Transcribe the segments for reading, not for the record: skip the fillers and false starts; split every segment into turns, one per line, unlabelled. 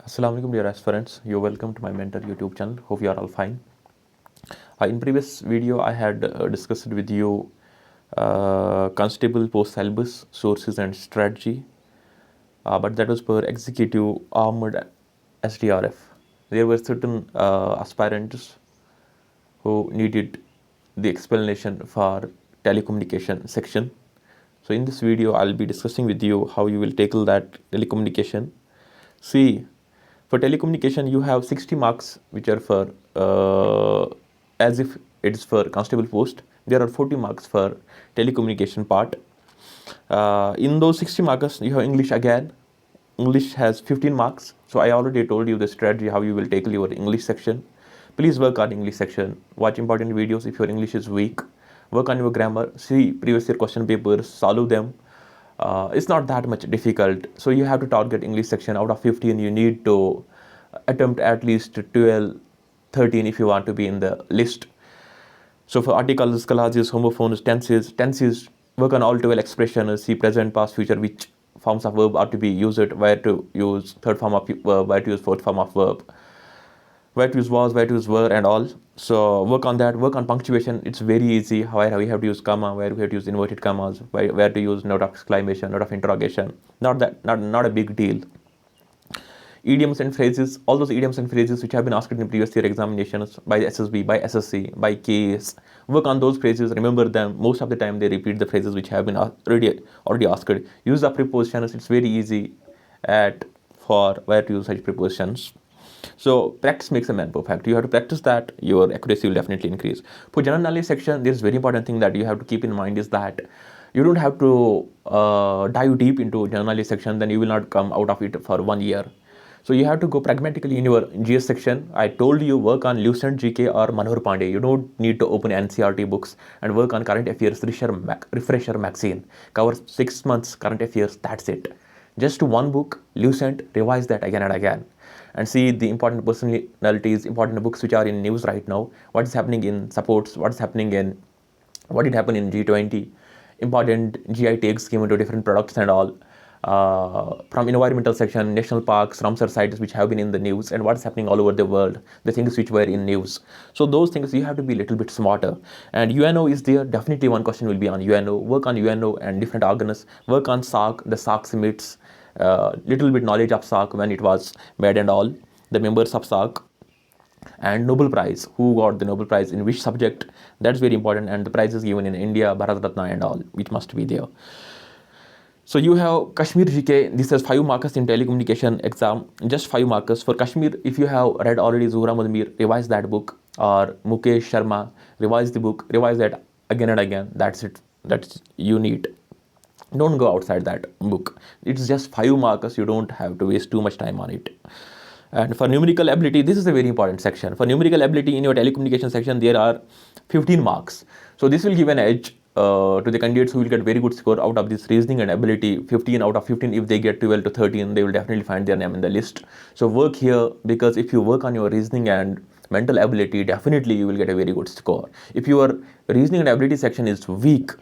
Assalamu alaikum dear aspirants, you're welcome to my mentor YouTube channel. Hope you are all fine. In previous video I had discussed with you Constable Post Syllabus, sources and strategy, but that was for executive armored SDRF. There were certain aspirants who needed the explanation for telecommunication section. So in this video I'll be discussing with you how you will tackle that telecommunication. See, for telecommunication you have 60 marks which are for as if it is for constable post. There are 40 marks for telecommunication part. In those 60 marks you have English again. English has 15 marks. So I already told you the strategy how you will tackle your English section. Please work on English section. Watch important videos if your English is weak. Work on your grammar. See previous year question papers. Solve them. It's not that much difficult. So you have to target English section. Out of 15 you need to attempt at least 12, 13 if you want to be in the list. So for articles, clauses, homophones, tenses, work on all 12 expressions. See present, past, future, which forms of verb are to be used, where to use third form of verb, where to use fourth form of verb, where to use was, where to use were, and all. So work on that. Work on punctuation. It's very easy. Where we have to use comma, where we have to use inverted commas, where to use note of exclamation, note of interrogation. Not a big deal. Idioms and phrases, all those idioms and phrases which have been asked in previous year examinations by the SSB, by SSC, by case. Work on those phrases, remember them. Most of the time they repeat the phrases which have been already asked. Use the prepositions. It's very easy for where to use such prepositions. So practice makes a man perfect. You have to practice that, your accuracy will definitely increase. For general knowledge section, there's very important thing that you have to keep in mind is that you don't have to dive deep into general knowledge section, then you will not come out of it for 1 year. So you have to go pragmatically in your GS section. I told you work on Lucent GK or Manohar Pandey. You don't need to open NCRT books and work on current affairs refresher magazine. Cover 6 months current affairs, that's it. Just one book, Lucent, revise that again and again. And see the important personalities, important books which are in news right now. What is happening in supports, what did happen in G20, important GI tags came into different products and all. From environmental section, national parks, Ramsar sites which have been in the news, and what's happening all over the world, the things which were in news. So those things you have to be a little bit smarter. And UNO is there. Definitely one question will be on UNO. Work on UNO and different organs. Work on SAC, the SAC summits, little bit knowledge of SAC when it was made and all, the members of SAC. And Nobel Prize, who got the Nobel Prize in which subject, that's very important. And the prizes given in India, Bharat Ratna and all, which must be there. So you have Kashmir GK. This has 5 markers in telecommunication exam. Just 5 markers for Kashmir. If you have read already Zuhra Mudmir, revise that book. Or Mukesh Sharma, revise the book. Revise that again and again. That's it. That's you need. Don't go outside that book. It's just 5 markers. You don't have to waste too much time on it. And for numerical ability, this is a very important section. For numerical ability in your telecommunication section, there are 15 marks. So this will give an edge to the candidates who will get very good score out of this reasoning and ability. 15 out of 15. If they get 12 to 13, they will definitely find their name in the list. So work here, because if you work on your reasoning and mental ability, definitely you will get a very good score. If your reasoning and ability section is weak,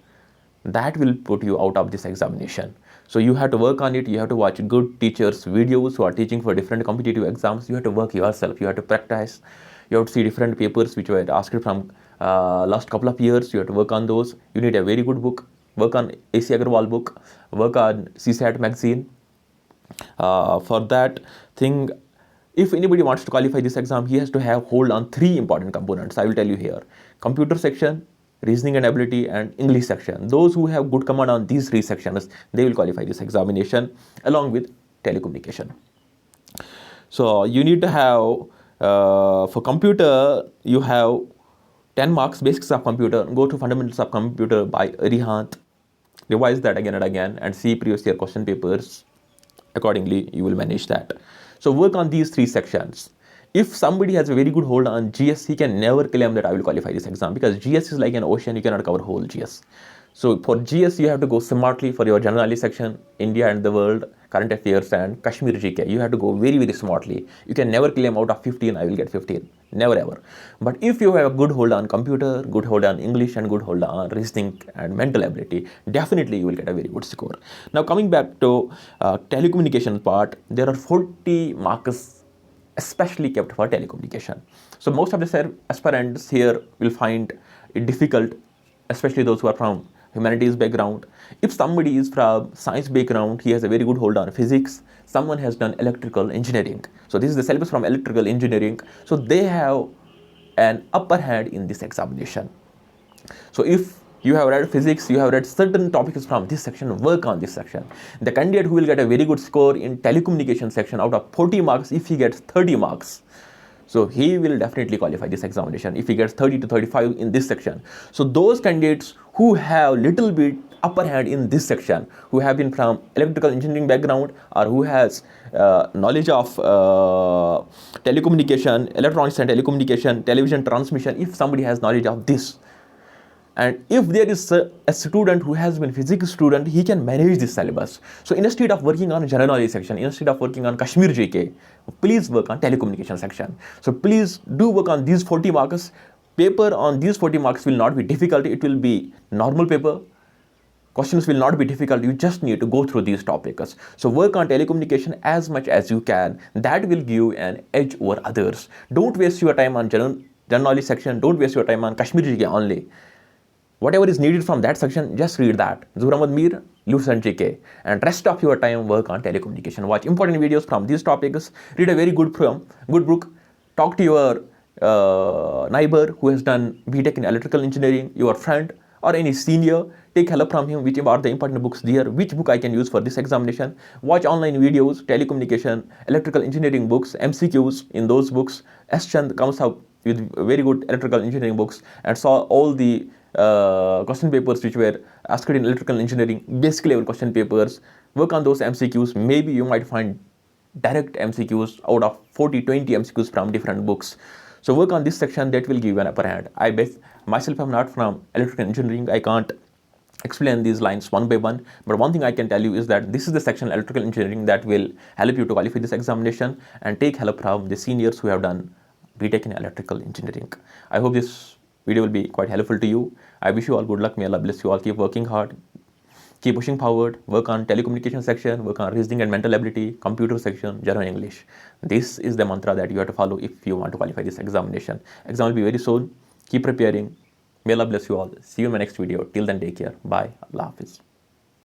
that will put you out of this examination. So you have to work on it. You have to watch good teachers videos who are teaching for different competitive exams. You have to work yourself. You have to practice. You have to see different papers which were asked from last couple of years. You have to work on those. You need a very good book. Work on AC Agarwal book. Work on CSAT magazine. For that thing, if anybody wants to qualify this exam, he has to have hold on 3 important components. I will tell you here: computer section, reasoning and ability, and English section. Those who have good command on these 3 sections, they will qualify this examination along with telecommunication. So you need to have for computer, you have 10 marks, basics of computer. Go to fundamentals of computer by Arihant. Revise that again and again and see previous year question papers. Accordingly, you will manage that. So work on these 3 sections. If somebody has a very good hold on GS, he can never claim that I will qualify this exam, because GS is like an ocean. You cannot cover whole GS. So for GS, you have to go smartly for your general knowledge section, India and the world, current affairs, and Kashmir GK. You have to go very, very smartly. You can never claim out of 15, I will get 15. Never ever. But if you have a good hold on computer, good hold on English, and good hold on reasoning and mental ability, definitely you will get a very good score. Now coming back to telecommunication part, there are 40 marks especially kept for telecommunication. So most of the aspirants here will find it difficult, especially those who are from humanities background. If somebody is from science background, he has a very good hold on physics. Someone has done electrical engineering. So this is the syllabus from electrical engineering. So they have an upper hand in this examination. So if you have read physics, you have read certain topics from this section, work on this section. The candidate who will get a very good score in telecommunication section, out of 40 marks, if he gets 30 marks, so he will definitely qualify this examination if he gets 30 to 35 in this section. So those candidates who have little bit upper hand in this section, who have been from electrical engineering background, or who has knowledge of telecommunication, electronics and telecommunication, television transmission, if somebody has knowledge of this, and if there is a student who has been physics student, he can manage this syllabus. So instead of working on general knowledge section, instead of working on Kashmir JK, please work on telecommunication section. So please do work on these 40 marks. Paper on these 40 marks will not be difficult. It will be normal paper. Questions will not be difficult. You just need to go through these topics. So work on telecommunication as much as you can. That will give you an edge over others. Don't waste your time on general knowledge section. Don't waste your time on Kashmir JK only. Whatever is needed from that section, just read that. Zuhur Ahmad Mir, Lucent JK. And rest of your time work on telecommunication. Watch important videos from these topics. Read a very good book. Talk to your neighbor who has done BTech in electrical engineering, your friend or any senior. Take help from him, which are the important books there, which book I can use for this examination. Watch online videos, telecommunication, electrical engineering books, MCQs in those books. S. Chand comes up with very good electrical engineering books, and saw all the question papers which were asked in electrical engineering, basic level question papers. Work on those MCQs. Maybe you might find direct MCQs out of 40-20 MCQs from different books. So work on this section, that will give you an upper hand. I bet myself, I'm not from electrical engineering, I can't explain these lines one by one, but one thing I can tell you is that this is the section electrical engineering that will help you to qualify this examination, and take help from the seniors who have done BTech in electrical engineering. I hope this video will be quite helpful to you. I wish you all good luck. May Allah bless you all. Keep working hard. Keep pushing forward. Work on telecommunication section. Work on reasoning and mental ability. Computer section. General English. This is the mantra that you have to follow if you want to qualify this examination. Exam will be very soon. Keep preparing. May Allah bless you all. See you in my next video. Till then, take care. Bye. Allah Hafiz.